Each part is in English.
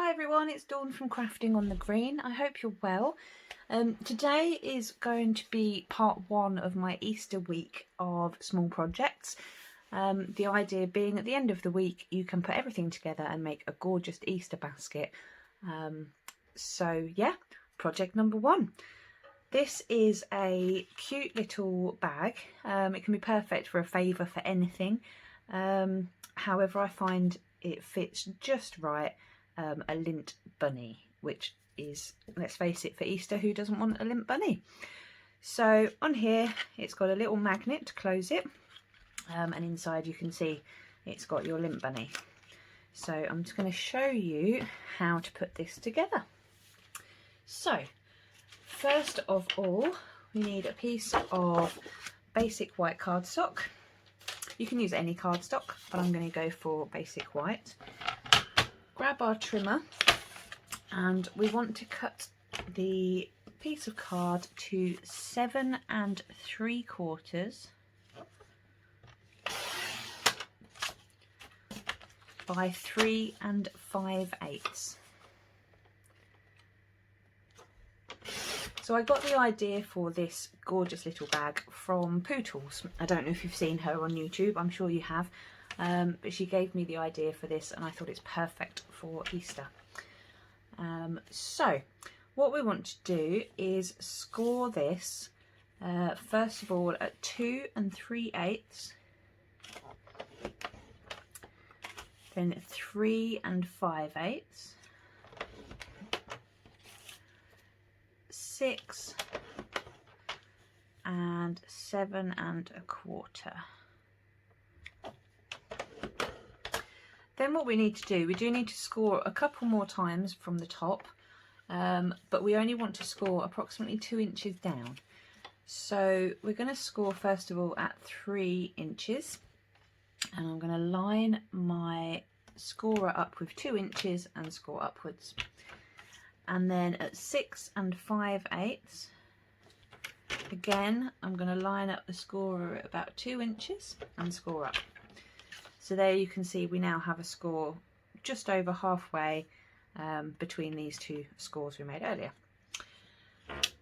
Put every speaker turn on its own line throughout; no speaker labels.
Hi everyone, it's Dawn from Crafting on the Green. I hope you're well. Today is going to be part one of my Easter week of small projects. The idea being at the end of the week you can put everything together and make a gorgeous Easter basket. So yeah, project number one. This is a cute little bag. It can be perfect for a favour for anything. However, I find it fits just right. A lint bunny, which is, let's face it, for Easter, who doesn't want a lint bunny? So on here it's got a little magnet to close it, and inside you can see it's got your lint bunny. So I'm just going to show you how to put this together. So first of all, we need a piece of basic white cardstock. You can use any cardstock, but I'm going to go for basic white. Grab our trimmer, and we want to cut the piece of card to 7 3/4 by 3 5/8. So I got the idea for this gorgeous little bag from Pootles. I don't know if you've seen her on YouTube, I'm sure you have. But she gave me the idea for this and I thought it's perfect for Easter. So what we want to do is score this first of all at 2 3/8, then 3 5/8, 6 and 7 1/4. Then what we need to do, we do need to score a couple more times from the top, but we only want to score approximately 2 inches down. So we're going to score first of all at 3 inches, and I'm going to line my scorer up with 2 inches and score upwards. And then at 6 5/8, again I'm going to line up the scorer at about 2 inches and score up. So there you can see we now have a score just over halfway between these two scores we made earlier.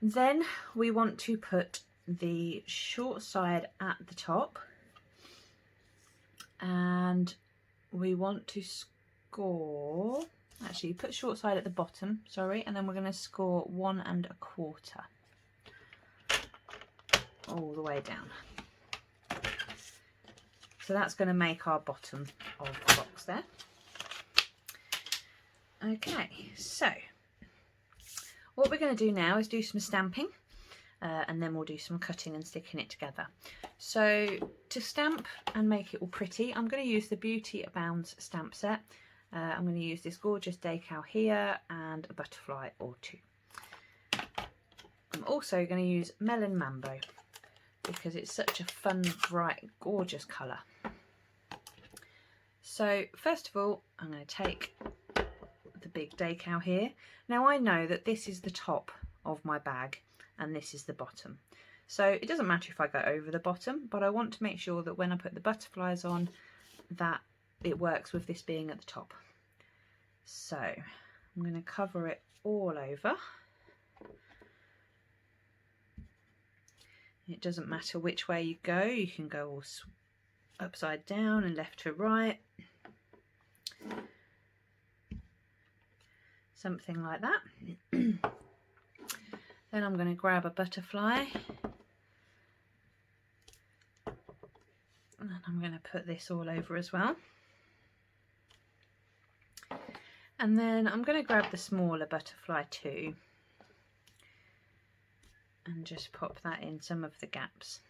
Then we want to put the short side at the top, and we want to score, actually put short side at the bottom, sorry, and then we're going to score 1 1/4 all the way down. So that's going to make our bottom of the box there. Okay, so what we're going to do now is do some stamping, and then we'll do some cutting and sticking it together. So to stamp and make it all pretty, I'm going to use the Beauty Abounds stamp set. I'm going to use this gorgeous decal here and a butterfly or two. I'm also going to use Melon Mambo because it's such a fun, bright, gorgeous colour. So first of all, I'm going to take the big decal here. Now I know that this is the top of my bag and this is the bottom. So it doesn't matter if I go over the bottom, but I want to make sure that when I put the butterflies on, that it works with this being at the top. So I'm going to cover it all over. It doesn't matter which way you go, you can go all upside down and left to right. Something like that. Then I'm going to grab a butterfly and I'm going to put this all over as well. And then I'm going to grab the smaller butterfly too and just pop that in some of the gaps.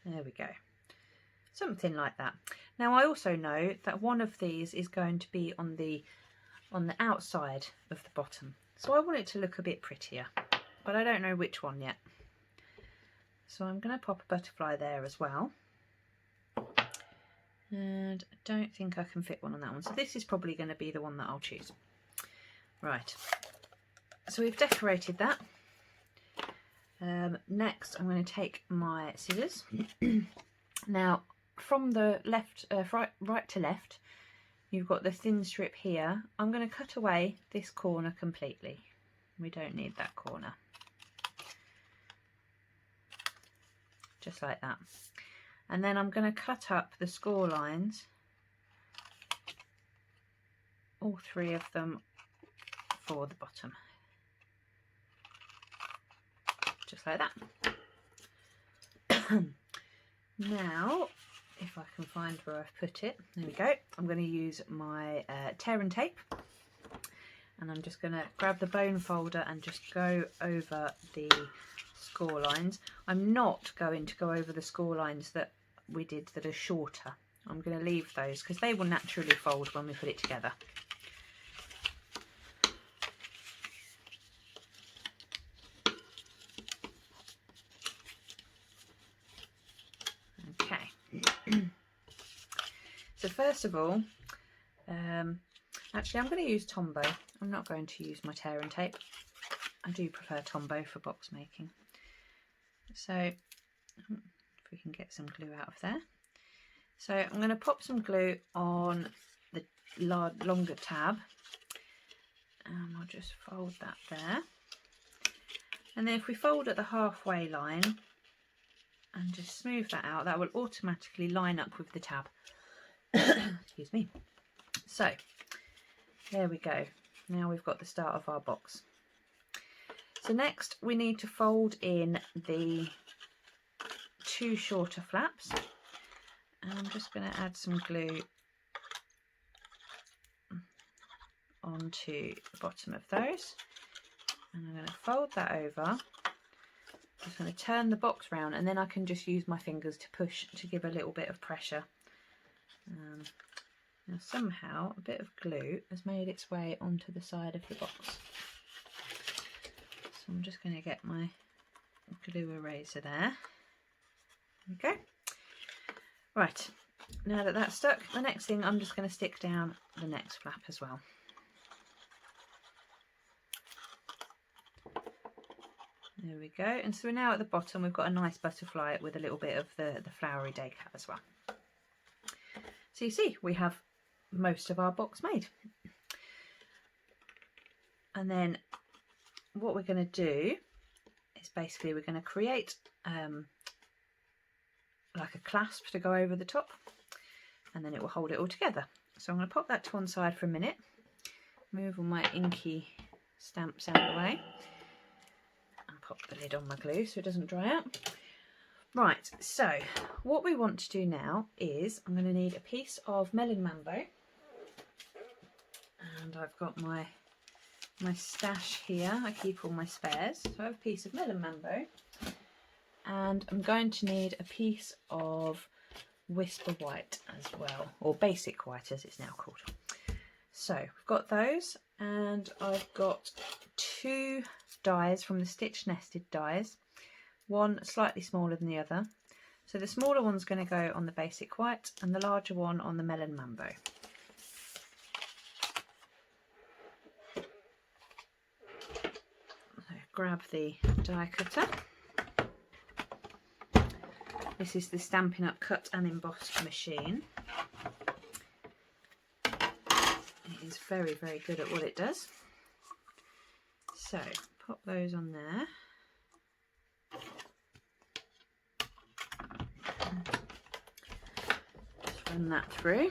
There we go. Something like that. Now I also know that one of these is going to be on the outside of the bottom. So I want it to look a bit prettier, but I don't know which one yet. So I'm going to pop a butterfly there as well. And I don't think I can fit one on that one. So this is probably going to be the one that I'll choose. Right. So we've decorated that. Next I'm going to take my scissors. Now from the right to left, you've got the thin strip here. I'm going to cut away this corner completely. We don't need that corner. Just like that. And then I'm going to cut up the score lines, all 3 of them, for the bottom. Just like that. Now, if I can find where I've put it, there we go. I'm going to use my tear and tape, and I'm just going to grab the bone folder and just go over the score lines. I'm not going to go over the score lines that we did that are shorter. I'm going to leave those because they will naturally fold when we put it together. Okay. So first of all, actually I'm going to use Tombow. I'm not going to use my tear and tape. I do prefer Tombow for box making. So if we can get some glue out of there. So I'm going to pop some glue on the longer tab, and I'll just fold that there. And then if we fold at the halfway line and just smooth that out, that will automatically line up with the tab. Excuse me. So there we go. Now we've got the start of our box. So next we need to fold in the 2 shorter flaps. And I'm just going to add some glue onto the bottom of those. And I'm going to fold that over. Just going to turn the box round, and then I can just use my fingers to push to give a little bit of pressure. Now somehow a bit of glue has made its way onto the side of the box. So I'm just going to get my glue eraser there. There we go. Right, now that that's stuck, the next thing I'm just going to stick down the next flap as well. There we go, and so we're now at the bottom. We've got a nice butterfly with a little bit of the flowery decal as well. So you see, we have most of our box made. And then what we're going to do is basically we're going to create like a clasp to go over the top, and then it will hold it all together. So I'm going to pop that to one side for a minute, move all my inky stamps out of the way, and pop the lid on my glue so it doesn't dry out. Right, so what we want to do now is I'm going to need a piece of melon mambo, and I've got my stash here. I keep all my spares. So I have a piece of melon mambo, and I'm going to need a piece of whisper white as well, or basic white as it's now called. So we've got those, and I've got 2 dies from the stitch nested dies, one slightly smaller than the other. So the smaller one's going to go on the basic white and the larger one on the melon mambo. So grab the die cutter. This is the Stampin' Up cut and emboss machine. It is very, very good at what it does. So pop those on there. Just run that through.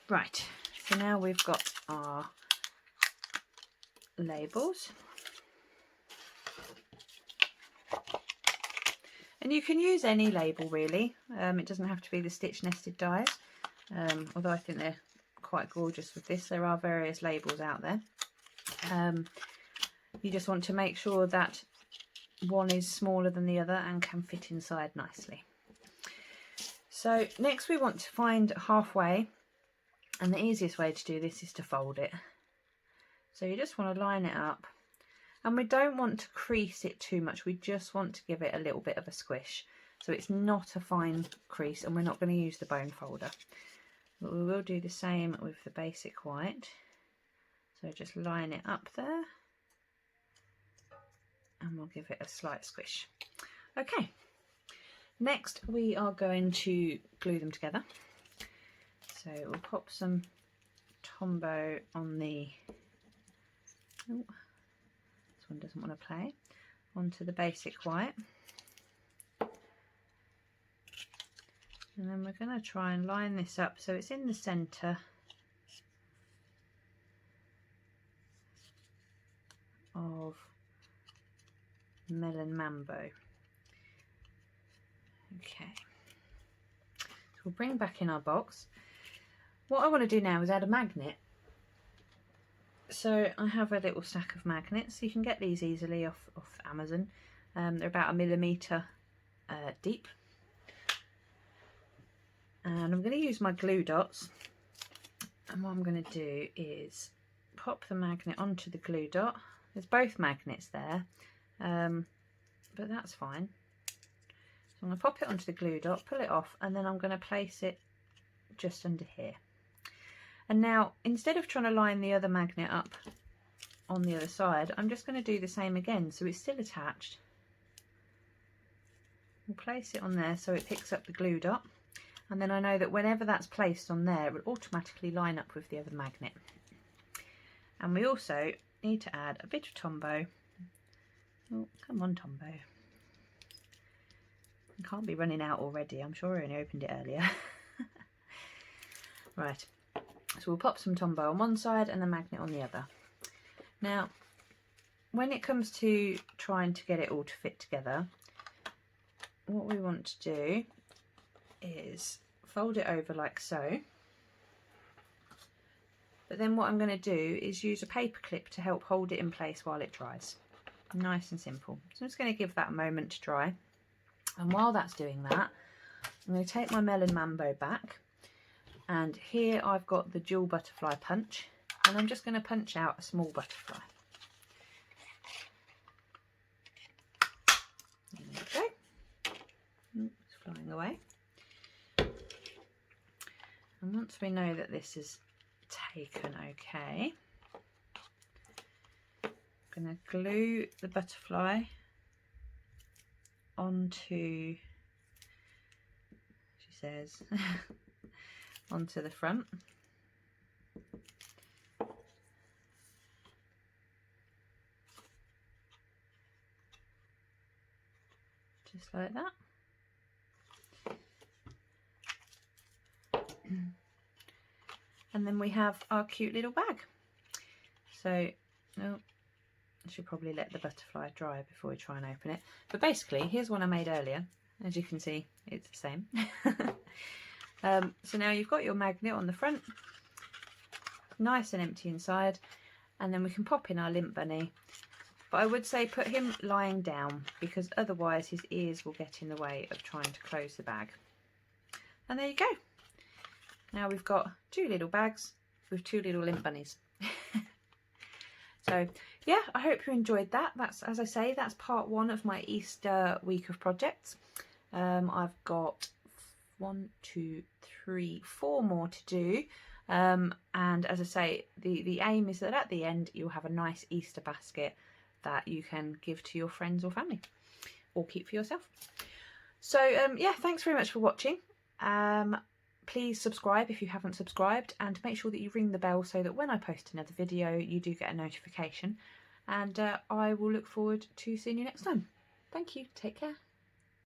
Right, so now we've got our labels, and you can use any label really. It doesn't have to be the stitch nested dies, although I think they're quite gorgeous with this. There are various labels out there. You just want to make sure that one is smaller than the other and can fit inside nicely. So next we want to find halfway, and the easiest way to do this is to fold it. So you just want to line it up, and we don't want to crease it too much, we just want to give it a little bit of a squish. So it's not a fine crease, and we're not going to use the bone folder. But we will do the same with the basic white. So just line it up there, and we'll give it a slight squish. Okay, next we are going to glue them together. So we'll pop some Tombow on the, oh, this one doesn't want to play, onto the basic white. And then we're going to try and line this up so it's in the centre of Melon Mambo. Okay, so we'll bring back in our box. What I want to do now is add a magnet. So I have a little stack of magnets. You can get these easily off Amazon. They're about 1mm deep. And I'm going to use my glue dots, and what I'm going to do is pop the magnet onto the glue dot. There's both magnets there, but that's fine. So I'm going to pop it onto the glue dot, pull it off, and then I'm going to place it just under here. And now, instead of trying to line the other magnet up on the other side, I'm just going to do the same again, so it's still attached. We'll place it on there so it picks up the glue dot. And then I know that whenever that's placed on there, it will automatically line up with the other magnet. And we also need to add a bit of Tombow. Oh, come on, Tombow. I can't be running out already. I'm sure I only opened it earlier. Right, so we'll pop some Tombow on one side and the magnet on the other. Now, when it comes to trying to get it all to fit together, what we want to do is fold it over like so, but then what I'm going to do is use a paper clip to help hold it in place while it dries. Nice and simple. So I'm just going to give that a moment to dry, and while that's doing that, I'm going to take my Melon Mambo back, and here I've got the dual butterfly punch, and I'm just going to punch out a small butterfly. There we go. It's flying away. And once we know that this is taken okay, I'm going to glue the butterfly onto, she says, onto the front. Just like that. And then we have our cute little bag. So, oh, I should probably let the butterfly dry before we try and open it. But basically, here's one I made earlier. As you can see, it's the same. So now you've got your magnet on the front, nice and empty inside, and then we can pop in our limp bunny. But I would say put him lying down, because otherwise his ears will get in the way of trying to close the bag. And there you go. Now we've got two little bags with two little limp bunnies. So yeah, I hope you enjoyed that. That's, as I say, that's part one of my Easter week of projects. I've got 1, 2, 3, 4 more to do. And as I say, the aim is that at the end you'll have a nice Easter basket that you can give to your friends or family, or keep for yourself. So yeah, thanks very much for watching. Please subscribe if you haven't subscribed, and make sure that you ring the bell so that when I post another video you do get a notification. And I will look forward to seeing you next time. Thank you, take care.